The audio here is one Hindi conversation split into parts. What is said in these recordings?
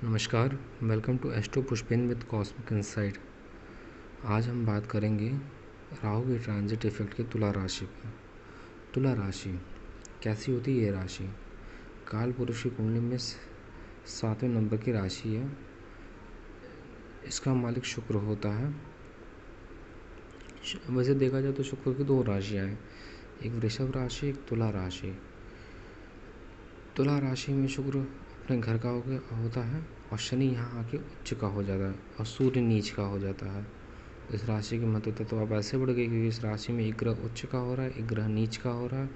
नमस्कार, welcome to astro Pushpen with cosmic insight. आज हम बात करेंगे राहु के ट्रांजिट इफेक्ट के तुला राशि पर। तुला राशि कैसी होती है? ये राशि काल पुरुष की कुंडली में 7वें नंबर की राशि है। इसका मालिक शुक्र होता है। वैसे देखा जाए तो शुक्र की दो राशियाँ हैं, एक वृषभ राशि, एक तुला राशि। तुला राशि में शुक्र अपने घर का होता है और शनि यहाँ आके उच्च का हो जाता है और सूर्य नीच का हो जाता है। इस राशि की महत्वता तो अब ऐसे बढ़ गई क्योंकि इस राशि में एक ग्रह उच्च का हो रहा है, एक ग्रह नीच का हो रहा है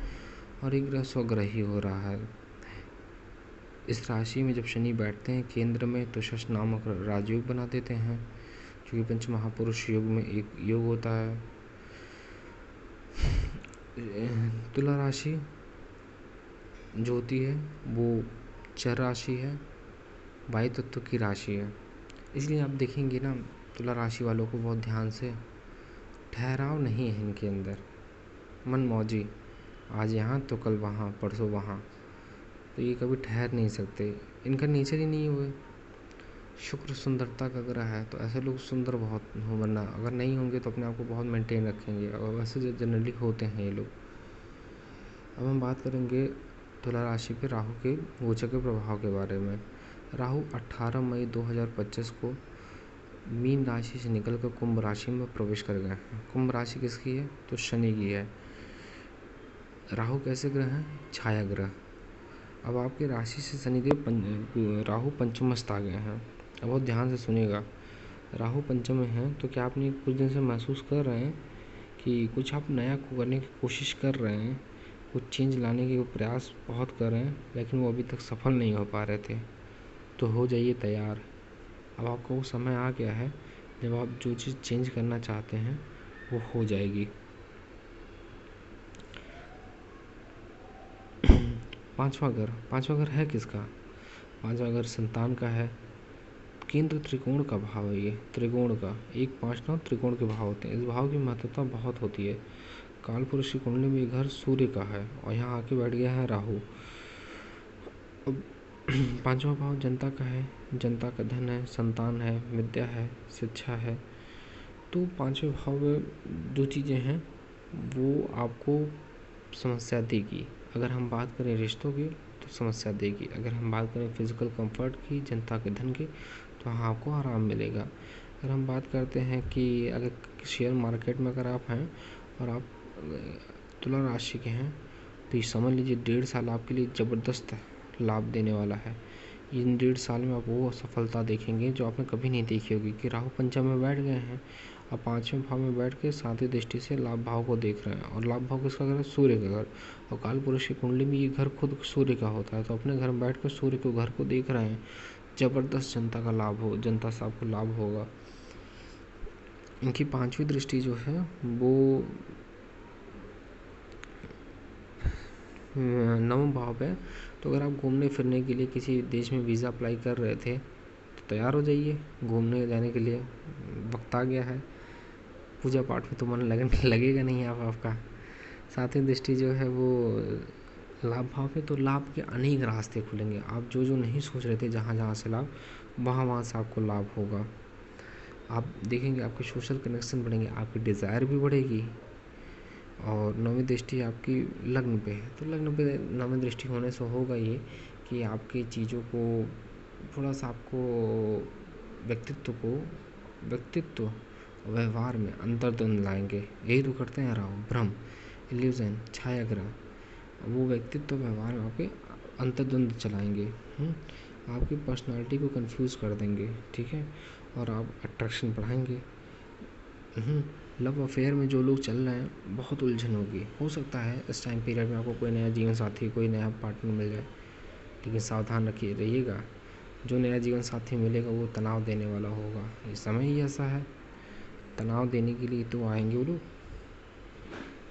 और एक ग्रह स्वग्रही हो रहा है। इस राशि में जब शनि बैठते हैं केंद्र में तो शश नामक राजयोग बना देते हैं, क्योंकि पंच महापुरुष योग में एक योग होता है। तुला राशि जो होती है वो चर राशि है, वायु तत्व की राशि है। इसलिए आप देखेंगे ना, तुला राशि वालों को बहुत ध्यान से, ठहराव नहीं है इनके अंदर, मन मौजी, आज यहाँ तो कल वहाँ, परसों वहाँ, तो ये कभी ठहर नहीं सकते। इनका नेचर ही नहीं हुए। शुक्र सुंदरता का ग्रह है तो ऐसे लोग सुंदर बहुत हो, वरना अगर नहीं होंगे तो अपने आप को बहुत मेंटेन रखेंगे और वैसे जनरली होते हैं ये लोग। अब हम बात करेंगे तुला राशि पे राहु के गोचर के प्रभाव के बारे में। राहु 18 मई 2025 को मीन राशि से निकलकर कुंभ राशि में प्रवेश कर गए हैं। कुंभ राशि किसकी है? तो शनि की है। राहु कैसे ग्रह हैं? छाया ग्रह। अब आपकी राशि से शनिदेव राहु पंचमस्त आ गए हैं। अब बहुत ध्यान से सुनिएगा, राहु पंचम में है तो क्या आपने कुछ दिन से महसूस कर रहे हैं कि कुछ आप नया करने की कोशिश कर रहे हैं, कुछ चेंज लाने के प्रयास बहुत कर रहे हैं, लेकिन वो अभी तक सफल नहीं हो पा रहे थे? तो हो जाइए तैयार। अब आपको वो समय आ गया है जब आप जो चीज़ चेंज करना चाहते हैं वो हो जाएगी। पांचवा घर है किसका? पांचवा घर संतान का है। केंद्र त्रिकोण का भाव है, ये त्रिकोण का 1, 5, 9 त्रिकोण के भाव होते हैं। इस भाव की महत्वता बहुत होती है। काल पुरुष की कुंडली में ये घर सूर्य का है और यहाँ आके बैठ गया है राहु। अब पांचवा भाव जनता का है, जनता का धन है, संतान है, विद्या है, शिक्षा है। तो पांचवें भाव में जो चीज़ें हैं वो आपको समस्या देगी। अगर हम बात करें रिश्तों की तो समस्या देगी। अगर हम बात करें फिजिकल कंफर्ट की, जनता के धन की, तो हाँ आपको आराम मिलेगा। अगर हम बात करते हैं कि अगर शेयर मार्केट में अगर आप हैं और आप तुला राशि के हैं तो ये समझ लीजिए 1.5 साल आपके लिए ज़बरदस्त लाभ देने वाला है। इन 1.5 साल में आप वो सफलता देखेंगे जो आपने कभी नहीं देखी होगी कि राहु पंचम में बैठ गए हैं और 5वें भाव में बैठ के 7वीं दृष्टि से लाभ भाव को देख रहे हैं। और लाभ भाव किसका घर है? सूर्य का घर। और काल पुरुष की कुंडली में ये घर खुद सूर्य का होता है, तो अपने घर में बैठ कर सूर्य के घर को देख रहे हैं। ज़बरदस्त जनता का लाभ हो, जनता से आपको लाभ होगा। इनकी 5वीं दृष्टि जो है वो 9वें भाव पे। तो अगर आप घूमने फिरने के लिए किसी देश में वीज़ा अप्लाई कर रहे थे तो तैयार हो जाइए घूमने जाने के लिए, वक्त आ गया है। पूजा पाठ में तो मन लगेगा नहीं आपका। 7वीं दृष्टि जो है वो लाभ भाव पे, तो लाभ के अनेक रास्ते खुलेंगे। आप जो नहीं सोच रहे थे जहाँ से लाभ, वहाँ से आपको लाभ होगा। आप देखेंगे आपके सोशल कनेक्शन बढ़ेंगे, आपकी डिज़ायर भी बढ़ेगी। और 9वीं दृष्टि आपकी लग्न पे है, तो लग्न पे 9वीं दृष्टि होने से होगा ये कि आपकी चीज़ों को थोड़ा सा आपको व्यक्तित्व व्यवहार में अंतर्द्वंद लाएंगे। यही तो करते हैं राहु, भ्रम, इल्यूजन, छाया ग्रह। वो व्यक्तित्व व्यवहार में आपके अंतर्द्वंद चलाएंगे। आपकी पर्सनालिटी को कंफ्यूज कर देंगे, ठीक है, और आप अट्रैक्शन बढ़ाएंगे। लव अफेयर में जो लोग चल रहे हैं बहुत उलझन होगी। हो सकता है इस टाइम पीरियड में आपको कोई नया जीवन साथी, कोई नया पार्टनर मिल जाए, लेकिन सावधान रहिएगा। जो नया जीवन साथी मिलेगा वो तनाव देने वाला होगा। ये समय ही ऐसा है, तनाव देने के लिए तो आएंगे वो लोग।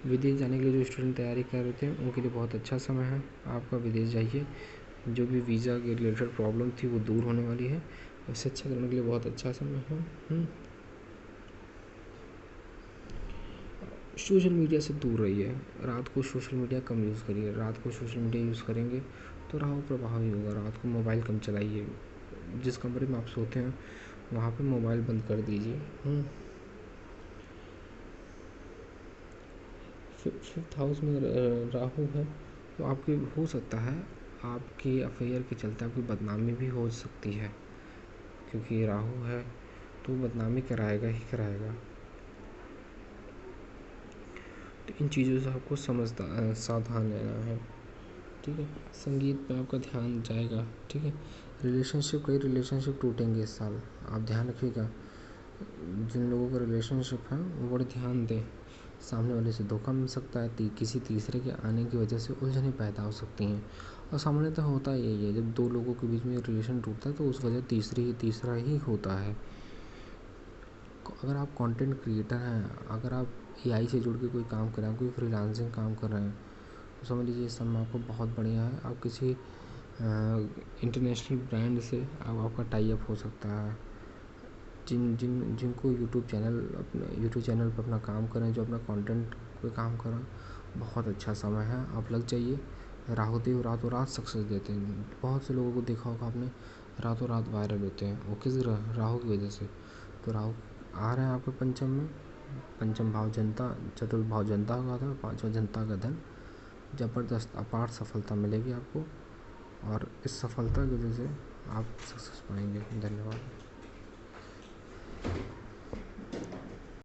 विदेश जाने के लिए जो स्टूडेंट तैयारी कर रहे थे उनके लिए बहुत अच्छा समय है आपका। विदेश जाइए, जो भी वीज़ा के रिलेटेड प्रॉब्लम थी वो दूर होने वाली है। उससे अच्छा करने के लिए बहुत अच्छा समय है। सोशल मीडिया से दूर रहिए। रात को सोशल मीडिया कम यूज़ करिए। रात को सोशल मीडिया यूज़ करेंगे तो राहु प्रभावी होगा। रात को मोबाइल कम चलाइए, जिस कमरे में आप सोते हैं वहाँ पे मोबाइल बंद कर दीजिए। फिफ्थ हाउस में राहु है तो आपकी हो सकता है आपके अफेयर के चलते आपकी बदनामी भी हो सकती है, क्योंकि राहु है तो बदनामी कराएगा ही कराएगा। तो इन चीज़ों से आपको सावधान रहना है, ठीक है। संगीत पे आपका ध्यान जाएगा, ठीक है। कई रिलेशनशिप टूटेंगे इस साल, आप ध्यान रखिएगा। जिन लोगों का रिलेशनशिप है वो बड़े ध्यान दें, सामने वाले से धोखा मिल सकता है, किसी तीसरे के आने की वजह से उलझनें पैदा हो सकती हैं। और सामान्यतः होता यही है, जब दो लोगों के बीच में रिलेशन टूटता है तो उस वजह तीसरा ही होता है। अगर आप कंटेंट क्रिएटर हैं, अगर आप एआई से जुड़ के कोई काम कर रहे हैं, कोई फ्रीलांसिंग काम कर रहे हैं, तो समझ लीजिए इस समय आपको बहुत बढ़िया है। आप किसी इंटरनेशनल ब्रांड से आपका टाई अप हो सकता है। जिनको यूट्यूब चैनल पर अपना काम कर रहे हैं, जो अपना कंटेंट पे काम कर रहे हैं, बहुत अच्छा समय है, आप लग जाइए। राहुदेव रातों रात सक्सेस देते हैं। बहुत से लोगों को देखा होगा आपने, रातों रात वायरल होते हैं, वो किस राहु की वजह से। तो राहु आ रहे हैं आपके पंचम में, पंचम भाव जनता, चतुर्थ भाव जनता का था, पाँचवा जनता का धन। ज़बरदस्त अपार सफलता मिलेगी आपको, और इस सफलता की वजह से आप सक्सेस पाएंगे। धन्यवाद।